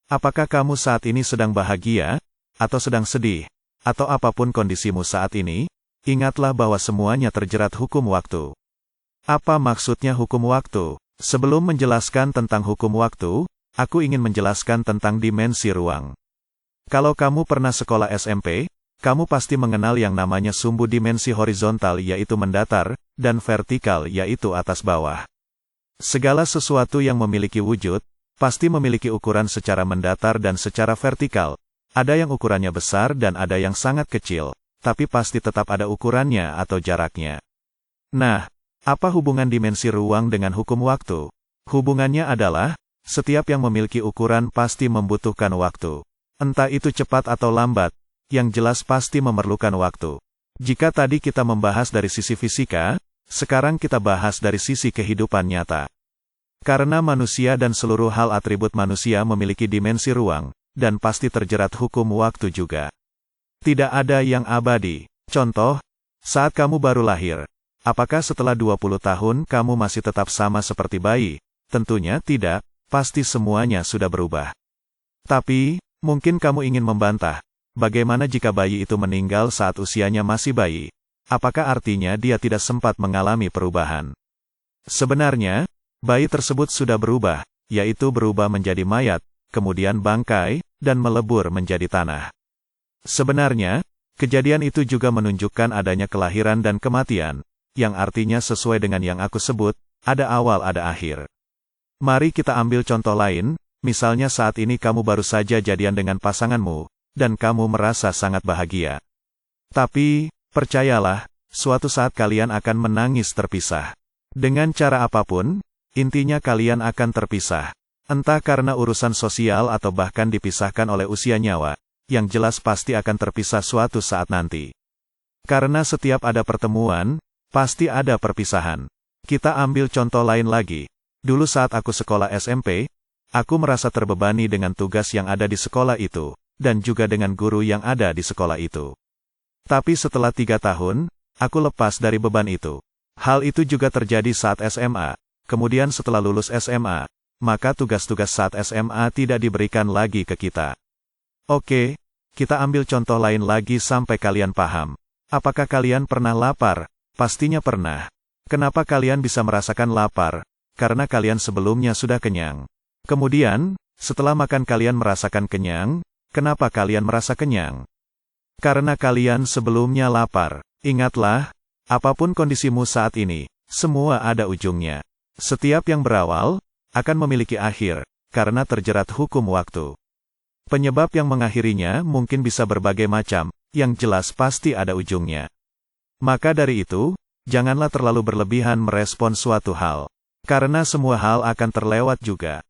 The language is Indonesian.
Apakah kamu saat ini sedang bahagia, atau sedang sedih, atau apapun kondisimu saat ini, ingatlah bahwa semuanya terjerat hukum waktu. Apa maksudnya hukum waktu? Sebelum menjelaskan tentang hukum waktu, aku ingin menjelaskan tentang dimensi ruang. Kalau kamu pernah sekolah SMP, kamu pasti mengenal yang namanya sumbu dimensi horizontal yaitu mendatar, dan vertikal yaitu atas bawah. Segala sesuatu yang memiliki wujud, pasti memiliki ukuran secara mendatar dan secara vertikal. Ada yang ukurannya besar dan ada yang sangat kecil, tapi pasti tetap ada ukurannya atau jaraknya. Nah, apa hubungan dimensi ruang dengan hukum waktu? Hubungannya adalah, setiap yang memiliki ukuran pasti membutuhkan waktu. Entah itu cepat atau lambat, yang jelas pasti memerlukan waktu. Jika tadi kita membahas dari sisi fisika, sekarang kita bahas dari sisi kehidupan nyata. Karena manusia dan seluruh hal atribut manusia memiliki dimensi ruang, dan pasti terjerat hukum waktu juga. Tidak ada yang abadi. Contoh, saat kamu baru lahir, apakah setelah 20 tahun kamu masih tetap sama seperti bayi? Tentunya tidak, pasti semuanya sudah berubah. Tapi, mungkin kamu ingin membantah, bagaimana jika bayi itu meninggal saat usianya masih bayi? Apakah artinya dia tidak sempat mengalami perubahan? Sebenarnya, bayi tersebut sudah berubah, yaitu berubah menjadi mayat, kemudian bangkai, dan melebur menjadi tanah. Sebenarnya, kejadian itu juga menunjukkan adanya kelahiran dan kematian, yang artinya sesuai dengan yang aku sebut, ada awal ada akhir. Mari kita ambil contoh lain, misalnya saat ini kamu baru saja jadian dengan pasanganmu, dan kamu merasa sangat bahagia. Tapi, percayalah, suatu saat kalian akan menangis terpisah. Dengan cara apapun, intinya kalian akan terpisah. Entah karena urusan sosial atau bahkan dipisahkan oleh usia nyawa, yang jelas pasti akan terpisah suatu saat nanti. Karena setiap ada pertemuan, pasti ada perpisahan. Kita ambil contoh lain lagi. Dulu saat aku sekolah SMP, aku merasa terbebani dengan tugas yang ada di sekolah itu, dan juga dengan guru yang ada di sekolah itu. Tapi setelah 3 tahun, aku lepas dari beban itu. Hal itu juga terjadi saat SMA. Kemudian setelah lulus SMA, maka tugas-tugas saat SMA tidak diberikan lagi ke kita. Oke, kita ambil contoh lain lagi sampai kalian paham. Apakah kalian pernah lapar? Pastinya pernah. Kenapa kalian bisa merasakan lapar? Karena kalian sebelumnya sudah kenyang. Kemudian, setelah makan kalian merasakan kenyang. Kenapa kalian merasa kenyang? Karena kalian sebelumnya lapar. Ingatlah, apapun kondisimu saat ini, semua ada ujungnya. Setiap yang berawal, akan memiliki akhir, karena terjerat hukum waktu. Penyebab yang mengakhirinya mungkin bisa berbagai macam, yang jelas pasti ada ujungnya. Maka dari itu, janganlah terlalu berlebihan merespon suatu hal. Karena semua hal akan terlewat juga.